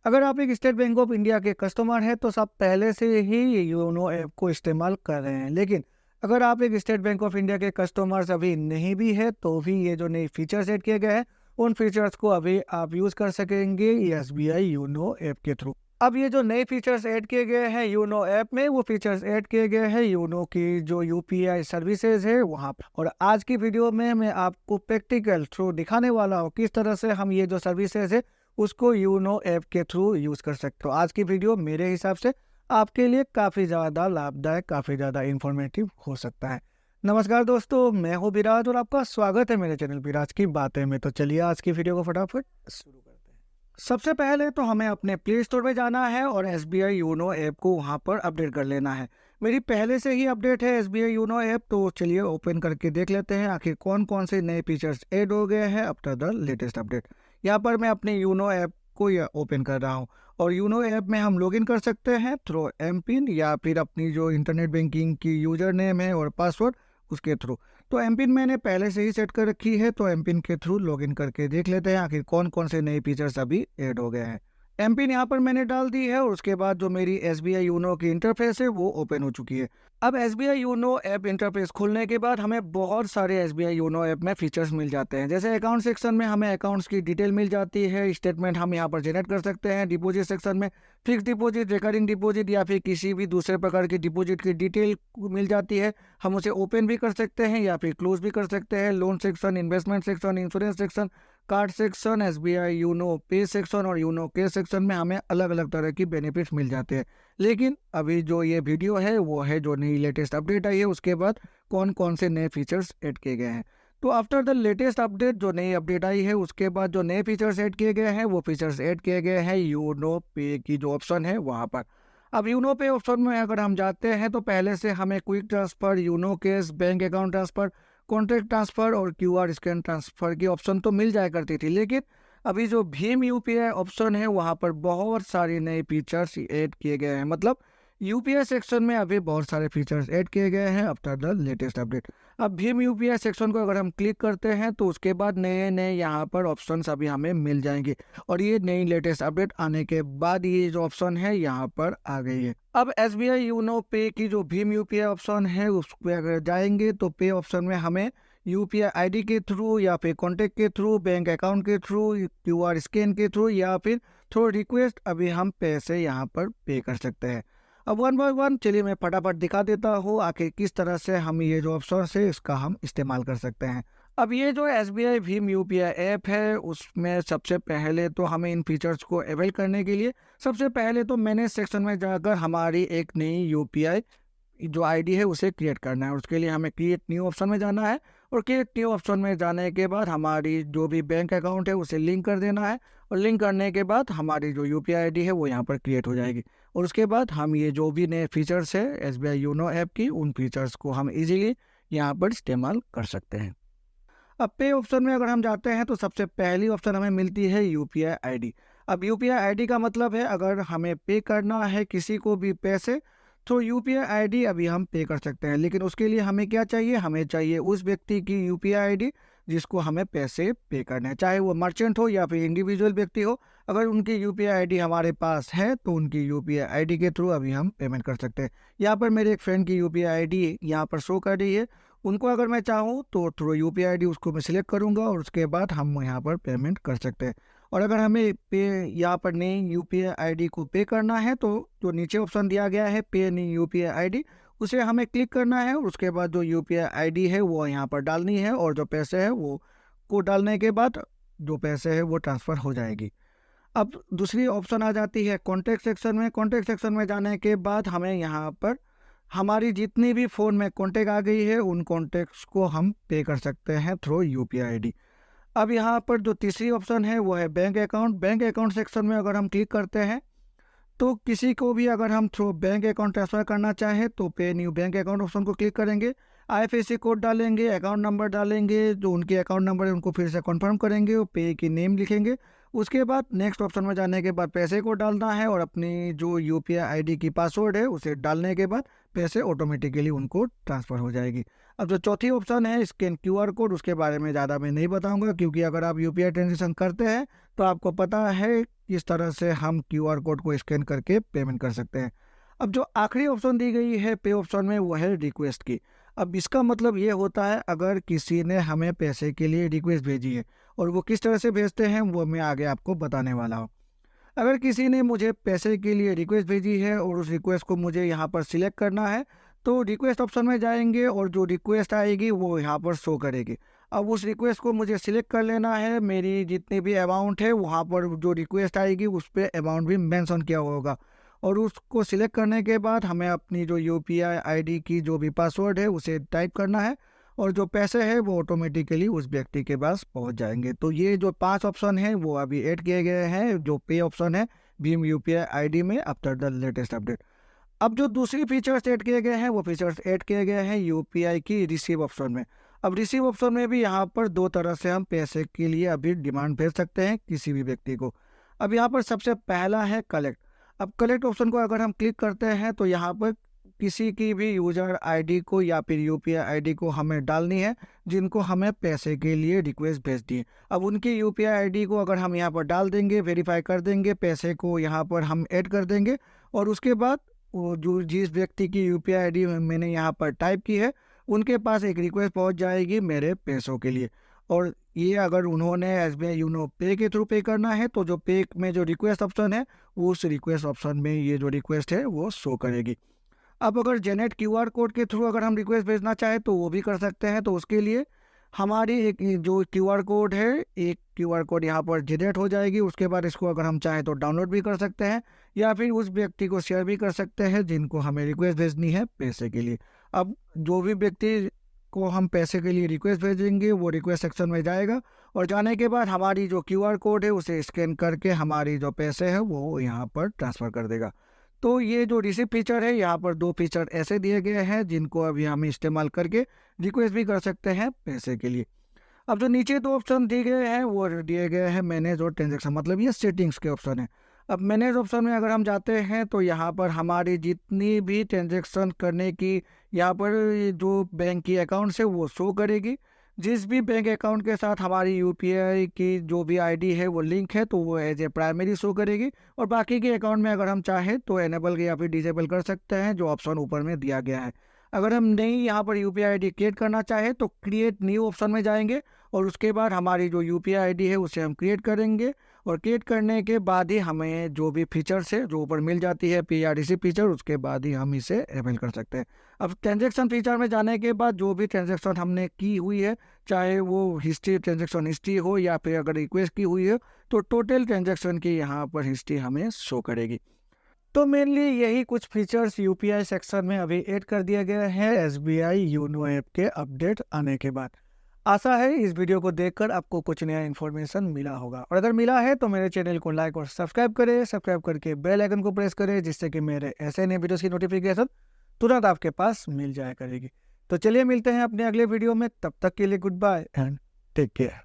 अगर आप एक स्टेट बैंक ऑफ इंडिया के कस्टमर हैं तो सब पहले से ही योनो ऐप को इस्तेमाल कर रहे हैं। लेकिन अगर आप एक स्टेट बैंक ऑफ इंडिया के कस्टमर्स अभी नहीं भी है तो भी ये जो नए फीचर्स ऐड किए गए हैं उन फीचर्स को अभी आप यूज़ कर सकेंगे एसबीआई योनो ऐप के थ्रू। अब ये जो नए फीचर्स ऐड किए गए हैं योनो ऐप में, वो फीचर्स ऐड किए गए हैं योनो की जो यूपीआई सर्विसेज है वहाँ पर। और आज की वीडियो में मैं आपको प्रैक्टिकल थ्रू दिखाने वाला हूँ किस तरह से हम ये जो सर्विसेज है उसको योनो ऐप के थ्रू यूज़ कर सकते हो। आज की वीडियो मेरे हिसाब से आपके लिए काफ़ी ज़्यादा लाभदायक, काफ़ी ज़्यादा इन्फॉर्मेटिव हो सकता है। नमस्कार दोस्तों, मैं हूँ विराज और आपका स्वागत है मेरे चैनल विराज की बातें में। तो चलिए आज की वीडियो को फटाफट शुरू करते हैं। सबसे पहले तो हमें अपने प्ले स्टोर में जाना है और एसबीआई योनो ऐप को वहाँ पर अपडेट कर लेना है। मेरी पहले से ही अपडेट है एसबीआई योनो ऐप, तो चलिए ओपन करके देख लेते हैं आखिर कौन कौन से नए फीचर्स ऐड हो गए हैं आफ्टर द लेटेस्ट अपडेट। यहाँ पर मैं अपने योनो ऐप को ओपन कर रहा हूँ और योनो ऐप में हम लॉगिन कर सकते हैं थ्रू एम पिन या फिर अपनी जो इंटरनेट बैंकिंग की यूजर नेम है और पासवर्ड उसके थ्रू। तो एम पिन मैंने पहले से ही सेट कर रखी है, तो एम पिन के थ्रू लॉगिन करके देख लेते हैं आखिर कौन कौन से नए फीचर्स अभी ऐड हो गए हैं। एम पिन यहाँ पर मैंने डाल दी है और उसके बाद जो मेरी एसबीआई योनो की इंटरफेस है वो ओपन हो चुकी है। अब एसबीआई योनो ऐप इंटरफेस खुलने के बाद हमें बहुत सारे एसबीआई योनो ऐप में फीचर्स मिल जाते हैं। जैसे अकाउंट सेक्शन में हमें अकाउंट्स की डिटेल मिल जाती है, स्टेटमेंट हम यहाँ पर जनरेट कर सकते हैं। डिपॉजिट सेक्शन में फिक्स डिपॉजिट, रिकरिंग डिपॉजिट या फिर किसी भी दूसरे प्रकार की डिपॉजिट की डिटेल मिल जाती है। हम उसे ओपन भी कर सकते हैं या फिर क्लोज भी कर सकते हैं। Loan section, investment section, insurance section, card section, SBI YONO पे सेक्शन और योनो के सेक्शन में हमें अलग अलग तरह की बेनिफिट्स मिल जाते हैं। लेकिन अभी जो ये वीडियो है वो है जो नई लेटेस्ट अपडेट आई है उसके बाद कौन कौन से नए फीचर्स ऐड किए गए हैं। तो आफ्टर द लेटेस्ट अपडेट, जो नई अपडेट आई है उसके बाद जो नए फीचर्स ऐड किए गए हैं वो फीचर्स ऐड किए गए हैं योनो पे की जो ऑप्शन है वहाँ पर। अब योनो पे ऑप्शन में अगर हम जाते हैं तो पहले से हमें quick transfer, YONO cash, bank account transfer, contact transfer और क्यूआर स्कैन ट्रांसफ़र की ऑप्शन तो मिल जाया करती थी। लेकिन अभी जो भीम यूपीआई ऑप्शन है वहाँ पर बहुत सारे नए फीचर्स ऐड किए गए हैं। मतलब यूपीआई सेक्शन में अभी बहुत सारे फीचर्स ऐड किए गए हैं आफ्टर द लेटेस्ट अपडेट। अब भीम यूपीआई सेक्शन को अगर हम क्लिक करते हैं तो उसके बाद नए नए यहाँ पर ऑप्शंस अभी हमें मिल जाएंगे और ये नई लेटेस्ट अपडेट आने के बाद ये जो ऑप्शन है यहाँ पर आ गई है। अब एसबीआई योनो पे की जो भीम यूपीआई ऑप्शन है उस पर अगर जाएंगे तो पे ऑप्शन में हमें यूपीआई आईडी के थ्रू या फिर कॉन्टैक्ट के थ्रू, बैंक अकाउंट के थ्रू, क्यूआर स्कैन के थ्रू या फिर थ्रू रिक्वेस्ट अभी हम पैसे यहाँ पर पे कर सकते हैं। अब वन बाय वन चलिए मैं फटाफट दिखा देता हूँ आखिर किस तरह से हम ये जो ऑप्शन है इसका हम इस्तेमाल कर सकते हैं। अब ये जो एसबीआई भीम यूपीआई ऐप है उसमें सबसे पहले तो हमें इन फीचर्स को अवेल करने के लिए सबसे पहले तो मैनेज सेक्शन में जाकर हमारी एक नई यूपीआई जो आईडी है उसे क्रिएट करना है। उसके लिए हमें क्रिएट न्यू ऑप्शन में जाना है और क्रिएट न्यू ऑप्शन में जाने के बाद हमारी जो भी बैंक अकाउंट है उसे लिंक कर देना है और लिंक करने के बाद हमारी जो यूपीआई आईडी है वो यहाँ पर क्रिएट हो जाएगी। और उसके बाद हम ये जो भी नए फीचर्स है एसबीआई योनो ऐप की उन फीचर्स को हम इजीली यहाँ पर इस्तेमाल कर सकते हैं। अब पे ऑप्शन में अगर हम जाते हैं तो सबसे पहली ऑप्शन हमें मिलती है यूपीआई आईडी। अब यूपीआई आईडी का मतलब है अगर हमें पे करना है किसी को भी पैसे तो यूपीआई आईडी अभी हम पे कर सकते हैं। लेकिन उसके लिए हमें क्या चाहिए, हमें चाहिए उस व्यक्ति की यूपीआई आईडी जिसको हमें पैसे पे करने हैं, चाहे वो मर्चेंट हो या फिर इंडिविजुअल व्यक्ति हो। अगर उनकी यूपीआई आईडी हमारे पास है तो उनकी यूपीआई आईडी के थ्रू अभी हम पेमेंट कर सकते हैं। यहाँ पर मेरे एक फ्रेंड की यूपीआई आईडी यहाँ पर शो कर रही है, उनको अगर मैं चाहूँ तो थ्रू यूपीआई आईडी उसको मैं सिलेक्ट करूँगा और उसके बाद हम यहाँ पर पेमेंट कर सकते हैं। और अगर हमें पे यहाँ पर नई यूपीआई आईडी को पे करना है तो जो नीचे ऑप्शन दिया गया है पे नई यूपीआई आईडी उसे हमें क्लिक करना है और उसके बाद जो यूपीआई आईडी है वो यहाँ पर डालनी है और जो पैसे है वो को डालने के बाद जो पैसे है वो ट्रांसफ़र हो जाएगी। अब दूसरी ऑप्शन आ जाती है कॉन्टैक्ट सेक्शन में। कॉन्टैक्ट सेक्शन में जाने के बाद हमें यहाँ पर हमारी जितनी भी फ़ोन में कॉन्टैक्ट आ गई है उन कॉन्टैक्ट्स को हम पे कर सकते हैं थ्रू यूपीआई आईडी। अब यहाँ पर जो तीसरी ऑप्शन है वो है bank account. Bank account section में अगर हम क्लिक करते हैं तो किसी को भी अगर हम थ्रू बैंक अकाउंट ट्रांसफ़र करना चाहें तो पे न्यू बैंक अकाउंट ऑप्शन को क्लिक करेंगे, आईएफएससी कोड डालेंगे, अकाउंट नंबर डालेंगे, जो उनके अकाउंट नंबर है उनको फिर से कंफर्म करेंगे और पे की नेम लिखेंगे। उसके बाद नेक्स्ट ऑप्शन में जाने के बाद पैसे को डालना है और अपनी जो यूपीआई आईडी की पासवर्ड है उसे डालने के बाद पैसे ऑटोमेटिकली उनको ट्रांसफ़र हो जाएगी। अब जो चौथी ऑप्शन है स्कैन क्यूआर कोड, उसके बारे में ज़्यादा मैं नहीं बताऊंगा क्योंकि अगर आप यूपीआई ट्रांजेक्शन करते हैं तो आपको पता है इस तरह से हम QR कोड को स्कैन करके पेमेंट कर सकते हैं। अब जो आखिरी ऑप्शन दी गई है पे ऑप्शन में, वो है रिक्वेस्ट की। अब इसका मतलब ये होता है, अगर किसी ने हमें पैसे के लिए रिक्वेस्ट भेजी है और वो किस तरह से भेजते हैं वो मैं आगे आपको बताने वाला हूँ। अगर किसी ने मुझे पैसे के लिए रिक्वेस्ट भेजी है और उस रिक्वेस्ट को मुझे यहाँ पर सिलेक्ट करना है, तो रिक्वेस्ट ऑप्शन में जाएंगे और जो रिक्वेस्ट आएगी वो यहाँ पर शो करेगी। अब उस रिक्वेस्ट को मुझे सिलेक्ट कर लेना है। मेरी जितनी भी अमाउंट है वहाँ पर जो रिक्वेस्ट आएगी उस पर अमाउंट भी मेंशन किया होगा, और उसको सिलेक्ट करने के बाद हमें अपनी जो UPI ID की जो भी पासवर्ड है उसे टाइप करना है, और जो पैसे हैं वो ऑटोमेटिकली उस व्यक्ति के पास पहुंच जाएंगे। तो ये जो 5 ऑप्शन हैं वो अभी ऐड किए गए हैं, जो पे ऑप्शन है भीम UPI ID में आफ्टर द लेटेस्ट अपडेट। अब जो दूसरी फीचर्स ऐड किए गए हैं वो फीचर्स ऐड किए गए हैं UPI की रिसीव ऑप्शन में। अब रिसीव ऑप्शन में भी यहाँ पर 2 तरह से हम पैसे के लिए अभी डिमांड भेज सकते हैं किसी भी व्यक्ति को। अब यहाँ पर सबसे पहला है कलेक्ट। अब कलेक्ट ऑप्शन को अगर हम क्लिक करते हैं तो यहाँ पर किसी की भी यूजर ID को या फिर UPI ID को हमें डालनी है, जिनको हमें पैसे के लिए रिक्वेस्ट भेज दी है। अब उनकी UPI ID को अगर हम यहाँ पर डाल देंगे, वेरीफाई कर देंगे, पैसे को यहाँ पर हम ऐड कर देंगे, और उसके बाद वो जो जिस व्यक्ति की UPI ID मैंने यहाँ पर टाइप की है उनके पास एक रिक्वेस्ट पहुँच जाएगी मेरे पैसों के लिए। और ये अगर उन्होंने SBI यूनो पे के थ्रू पे करना है तो जो पे में जो रिक्वेस्ट ऑप्शन है उस रिक्वेस्ट ऑप्शन में ये जो रिक्वेस्ट है वो शो करेगी। अब अगर जनरेट QR कोड के थ्रू अगर हम रिक्वेस्ट भेजना चाहें तो वो भी कर सकते हैं। तो उसके लिए हमारी एक जो QR कोड है, एक QR कोड यहाँ पर जनरेट हो जाएगी। उसके बाद इसको अगर हम चाहें तो डाउनलोड भी कर सकते हैं या फिर उस व्यक्ति को शेयर भी कर सकते हैं जिनको हमें रिक्वेस्ट भेजनी है पैसे के लिए। अब जो भी व्यक्ति को हम पैसे के लिए रिक्वेस्ट भेजेंगे वो रिक्वेस्ट सेक्शन में जाएगा, और जाने के बाद हमारी जो QR कोड है उसे स्कैन करके हमारी जो पैसे हैं वो यहाँ पर ट्रांसफ़र कर देगा। तो ये जो रिसीव फीचर है, यहाँ पर 2 फीचर ऐसे दिए गए हैं जिनको अभी हम इस्तेमाल करके रिक्वेस्ट भी कर सकते हैं पैसे के लिए। अब जो नीचे 2 ऑप्शन दिए गए हैं वो दिए गए हैं मैनेज और ट्रांजेक्शन, मतलब ये सेटिंग्स के ऑप्शन है। अब मैनेज ऑप्शन में अगर हम जाते हैं तो यहाँ पर हमारी जितनी भी ट्रांजेक्शन करने की यहाँ पर जो बैंक की अकाउंट है वो शो करेगी। जिस भी बैंक अकाउंट के साथ हमारी UPI की जो भी ID है वो लिंक है तो वो एज ए प्राइमरी शो करेगी, और बाकी के अकाउंट में अगर हम चाहें तो एनेबल या फिर डिसेबल कर सकते हैं, जो ऑप्शन ऊपर में दिया गया है। अगर हम नहीं यहाँ पर UPI ID क्रिएट करना चाहें तो क्रिएट न्यू ऑप्शन में जाएंगे, और उसके बाद हमारी जो UPI ID है उसे हम क्रिएट करेंगे, और क्रिएट करने के बाद ही हमें जो भी फीचर्स है जो ऊपर मिल जाती है पे या रिसीव फीचर, उसके बाद ही हम इसे अवेल कर सकते हैं। अब ट्रांजेक्शन फीचर में जाने के बाद जो भी ट्रांजेक्शन हमने की हुई है, चाहे वो हिस्ट्री ट्रांजेक्शन हिस्ट्री हो या फिर अगर रिक्वेस्ट की हुई है, तो टोटल ट्रांजेक्शन की यहाँ पर हिस्ट्री हमें शो करेगी। तो मेनली यही कुछ फीचर्स UPI सेक्शन में अभी ऐड कर दिया गया है SBI यूनो ऐप के अपडेट आने के बाद। आशा है इस वीडियो को देखकर आपको कुछ नया इन्फॉर्मेशन मिला होगा, और अगर मिला है तो मेरे चैनल को लाइक और सब्सक्राइब करें। सब्सक्राइब करके बेल आइकन को प्रेस करें, जिससे कि मेरे ऐसे नए वीडियोस की नोटिफिकेशन तुरंत आपके पास मिल जाया करेगी। तो चलिए मिलते हैं अपने अगले वीडियो में, तब तक के लिए goodbye and take care.